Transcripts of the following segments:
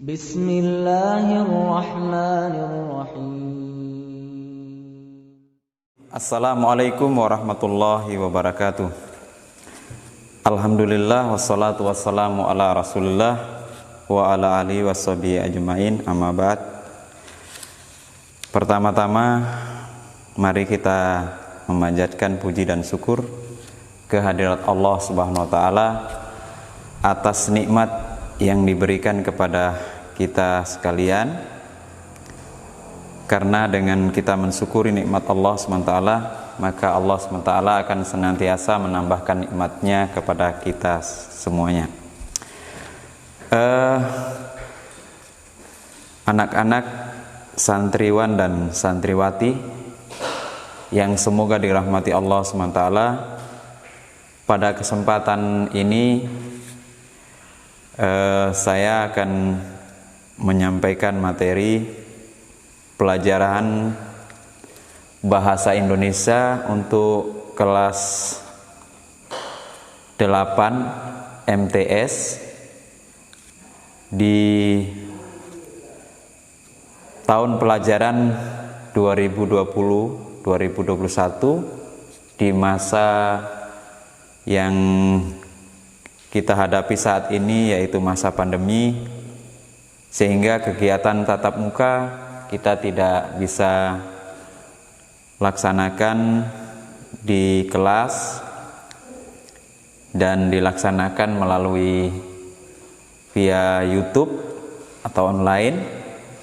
Bismillahirrahmanirrahim. Assalamualaikum warahmatullahi wabarakatuh. Alhamdulillah wassalatu wassalamu ala Rasulillah wa ala alihi washabihi ajmain, amma ba'd. Pertama-tama mari kita memanjatkan puji dan syukur kehadirat Allah Subhanahu wa taala atas nikmat yang diberikan kepada kita sekalian. Karena dengan kita mensyukuri nikmat Allah SWT, maka Allah SWT akan senantiasa menambahkan nikmatnya kepada kita semuanya. Anak-anak santriwan dan santriwati yang semoga dirahmati Allah SWT, pada kesempatan ini saya akan menyampaikan materi pelajaran bahasa Indonesia untuk kelas 8 MTS di tahun pelajaran 2020-2021, di masa yang kita hadapi saat ini, yaitu masa pandemi, sehingga kegiatan tatap muka kita tidak bisa laksanakan di kelas dan dilaksanakan melalui via YouTube atau online.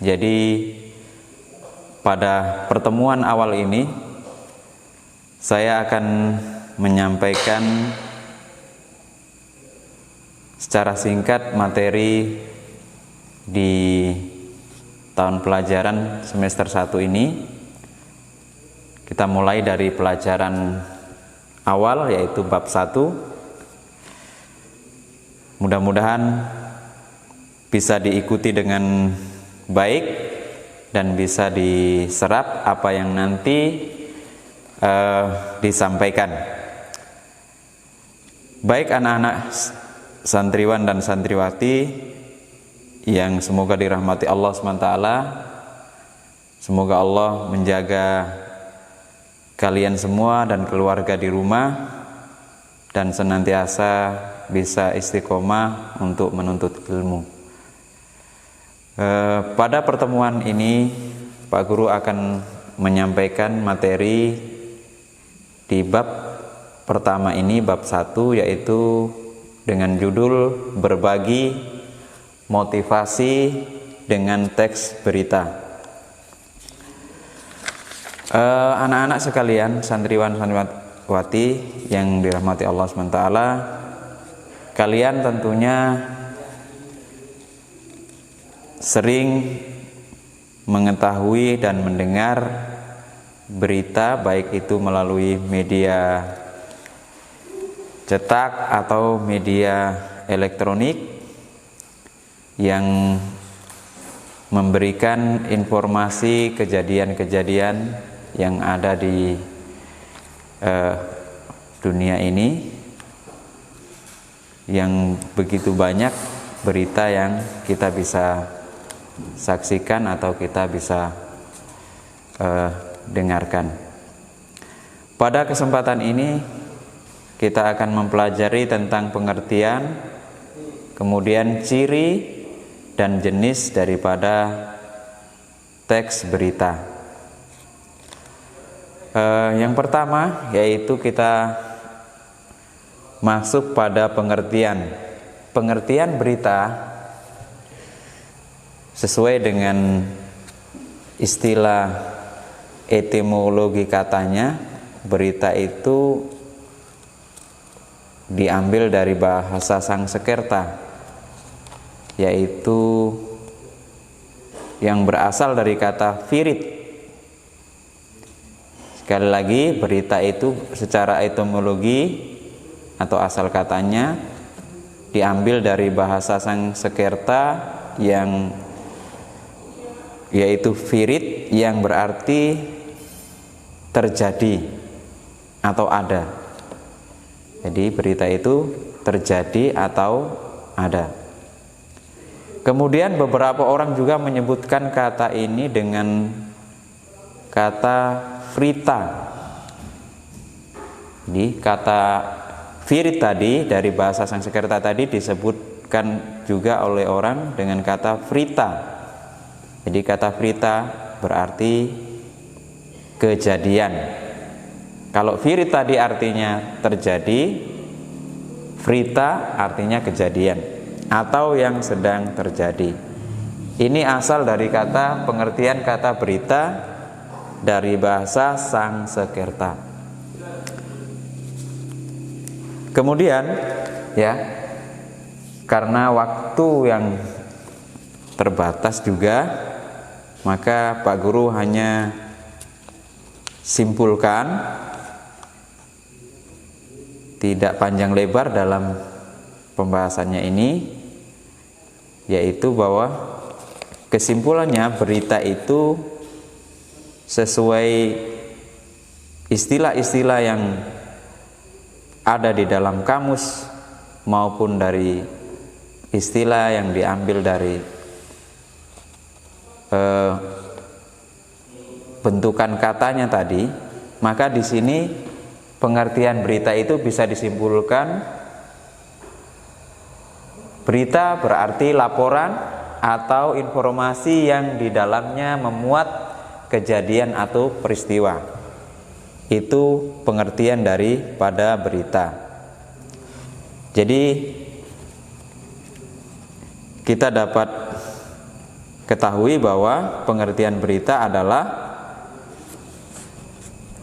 Jadi pada pertemuan awal ini saya akan menyampaikan secara singkat materi di tahun pelajaran semester 1 ini. Kita mulai dari pelajaran awal, yaitu bab 1. Mudah-mudahan bisa diikuti dengan baik dan bisa diserap apa yang nanti disampaikan. Baik anak-anak santriwan dan santriwati yang semoga dirahmati Allah SWT, semoga Allah menjaga kalian semua dan keluarga di rumah dan senantiasa bisa istiqomah untuk menuntut ilmu. Pada pertemuan ini Pak Guru akan menyampaikan materi di bab pertama ini, bab 1, yaitu dengan judul berbagi motivasi dengan teks berita. Anak-anak sekalian, santriwan santriwati yang dirahmati Allah SWT, kalian tentunya sering mengetahui dan mendengar berita, baik itu melalui media cetak atau media elektronik, yang memberikan informasi kejadian-kejadian yang ada di dunia ini, yang begitu banyak berita yang kita bisa saksikan atau kita bisa dengarkan. Pada kesempatan ini kita akan mempelajari tentang pengertian, kemudian ciri dan jenis daripada teks berita. Yang pertama yaitu kita masuk pada pengertian. Pengertian berita sesuai dengan istilah etimologi katanya, berita itu diambil dari bahasa Sangsekerta, yaitu yang berasal dari kata virit. Sekali lagi, berita itu secara etimologi atau asal katanya diambil dari bahasa Sangsekerta yang yaitu virit, yang berarti terjadi atau ada. Jadi berita itu terjadi atau ada. Kemudian beberapa orang juga menyebutkan kata ini dengan kata vrita. Jadi kata virit tadi dari bahasa Sanskerta tadi disebutkan juga oleh orang dengan kata vrita. Jadi kata vrita berarti kejadian. Kalau virit tadi artinya terjadi, vrita artinya kejadian atau yang sedang terjadi. Ini asal dari kata pengertian kata berita dari bahasa Sanskerta. Kemudian ya, karena waktu yang terbatas juga, maka Pak Guru hanya simpulkan, tidak panjang lebar dalam pembahasannya ini, yaitu bahwa kesimpulannya berita itu sesuai istilah-istilah yang ada di dalam kamus maupun dari istilah yang diambil dari bentukan katanya tadi, maka di sini pengertian berita itu bisa disimpulkan berita berarti laporan atau informasi yang di dalamnya memuat kejadian atau peristiwa. Itu pengertian daripada berita. Jadi kita dapat ketahui bahwa pengertian berita adalah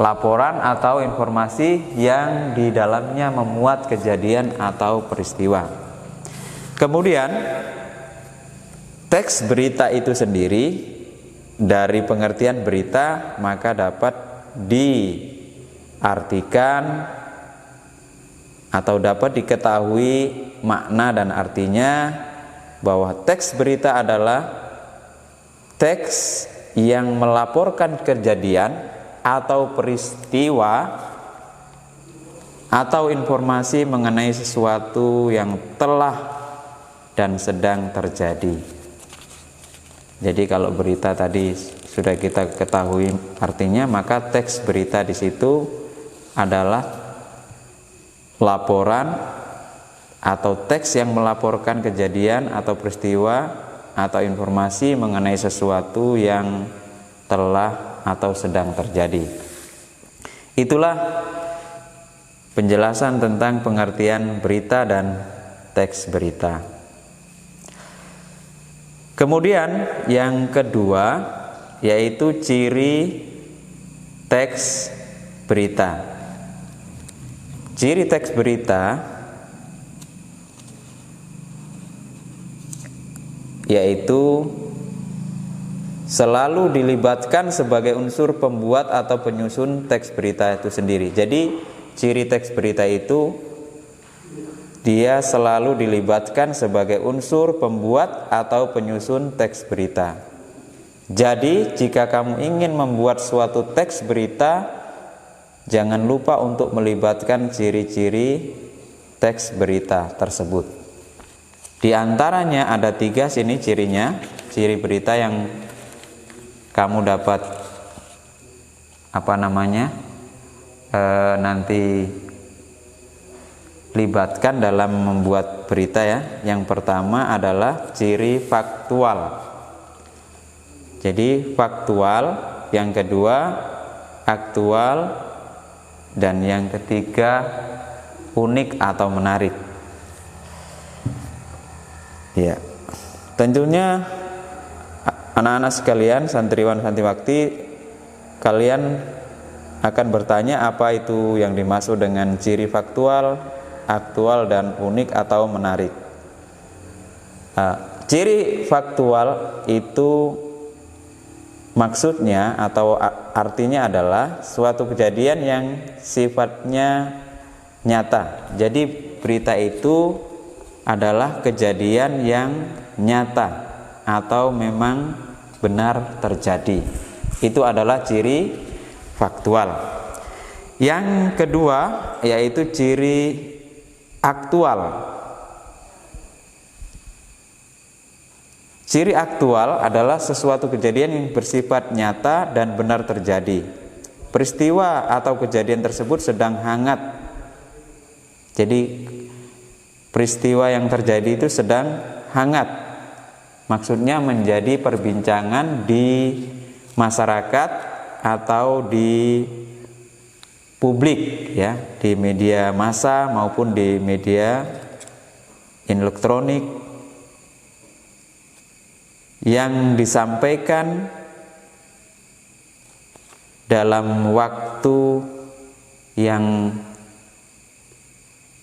laporan atau informasi yang di dalamnya memuat kejadian atau peristiwa. Kemudian teks berita itu sendiri dari pengertian berita maka dapat diartikan atau dapat diketahui makna dan artinya bahwa teks berita adalah teks yang melaporkan kejadian atau peristiwa atau informasi mengenai sesuatu yang telah dan sedang terjadi. Jadi kalau berita tadi sudah kita ketahui artinya, maka teks berita di situ adalah laporan atau teks yang melaporkan kejadian atau peristiwa atau informasi mengenai sesuatu yang telah atau sedang terjadi. Itulah penjelasan tentang pengertian berita dan teks berita. Kemudian yang kedua yaitu ciri teks berita. Ciri teks berita yaitu selalu dilibatkan sebagai unsur pembuat atau penyusun teks berita itu sendiri. Jadi ciri teks berita itu dia selalu dilibatkan sebagai unsur pembuat atau penyusun teks berita. Jadi jika kamu ingin membuat suatu teks berita, jangan lupa untuk melibatkan ciri-ciri teks berita tersebut. Di antaranya ada 3 sini cirinya, ciri berita yang kamu dapat nanti libatkan dalam membuat berita ya. Yang pertama adalah ciri faktual. Jadi faktual, yang kedua aktual, dan yang ketiga unik atau menarik. Ya, tentunya anak-anak sekalian, santriwan santriwati, kalian akan bertanya apa itu yang dimaksud dengan ciri faktual, aktual, dan unik atau menarik. Ciri faktual itu maksudnya atau artinya adalah suatu kejadian yang sifatnya nyata. Jadi berita itu adalah kejadian yang nyata atau memang benar terjadi. Itu adalah ciri faktual. Yang kedua yaitu ciri aktual. Ciri aktual adalah sesuatu kejadian yang bersifat nyata dan benar terjadi. Peristiwa atau kejadian tersebut sedang hangat. Jadi peristiwa yang terjadi itu sedang hangat. Maksudnya menjadi perbincangan di masyarakat atau di publik, ya, di media massa maupun di media elektronik, yang disampaikan dalam waktu yang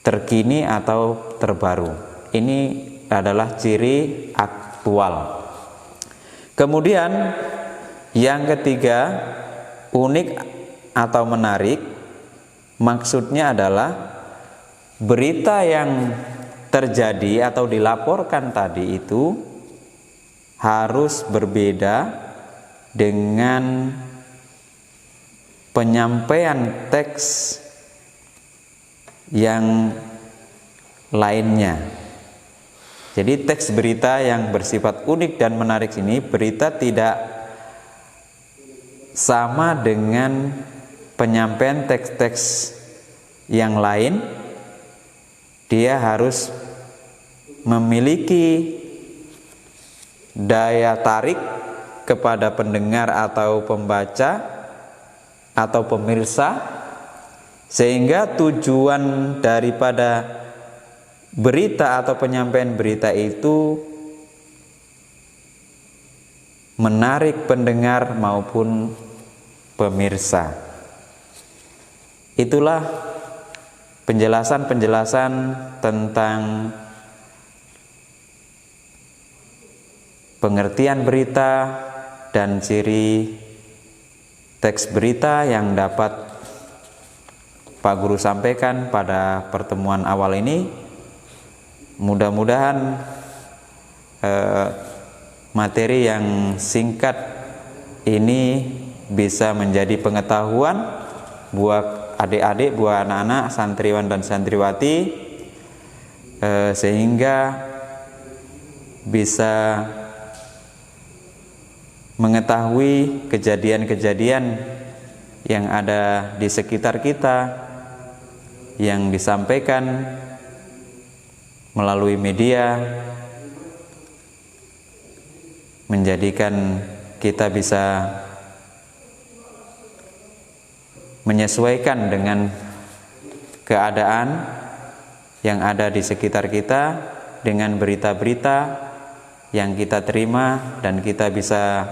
terkini atau terbaru. Ini adalah ciri aktual. Kemudian yang ketiga, unik atau menarik, maksudnya adalah berita yang terjadi atau dilaporkan tadi itu harus berbeda dengan penyampaian teks yang lainnya. Jadi teks berita yang bersifat unik dan menarik ini, berita tidak sama dengan penyampaian teks-teks yang lain. Dia harus memiliki daya tarik kepada pendengar atau pembaca atau pemirsa, sehingga tujuan daripada berita atau penyampaian berita itu menarik pendengar maupun pemirsa. Itulah penjelasan-penjelasan tentang pengertian berita dan ciri teks berita yang dapat Pak Guru sampaikan pada pertemuan awal ini. Mudah-mudahan materi yang singkat ini bisa menjadi pengetahuan buat adik-adik, buat anak-anak, santriwan dan santriwati, sehingga bisa mengetahui kejadian-kejadian yang ada di sekitar kita, yang disampaikan melalui media, menjadikan kita bisa menyesuaikan dengan keadaan yang ada di sekitar kita, dengan berita-berita yang kita terima, dan kita bisa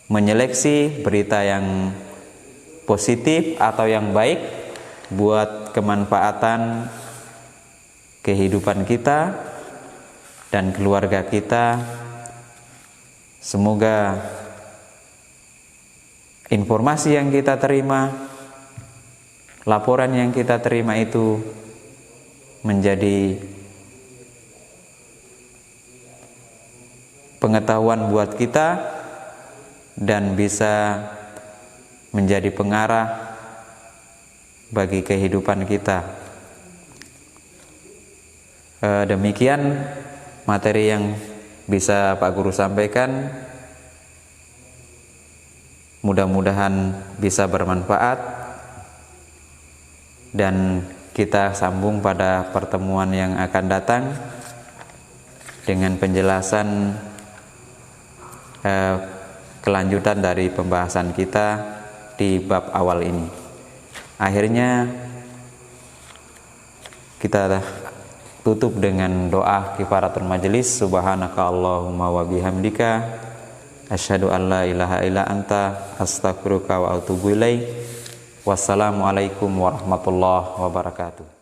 menyeleksi berita yang positif atau yang baik buat kemanfaatan kehidupan kita dan keluarga kita. Semoga informasi yang kita terima, laporan yang kita terima itu menjadi pengetahuan buat kita dan bisa menjadi pengarah bagi kehidupan kita. Demikian materi yang bisa Pak Guru sampaikan. Mudah-mudahan bisa bermanfaat, dan kita sambung pada pertemuan yang akan datang dengan penjelasan kelanjutan dari pembahasan kita di bab awal ini. Akhirnya kita tutup dengan doa kifaratul majelis. Subhanaka Allahumma wa bihamdika asyhadu an la ilaha illa anta astaghfiruka wa atubu ilaik. Wassalamualaikum warahmatullahi wabarakatuh.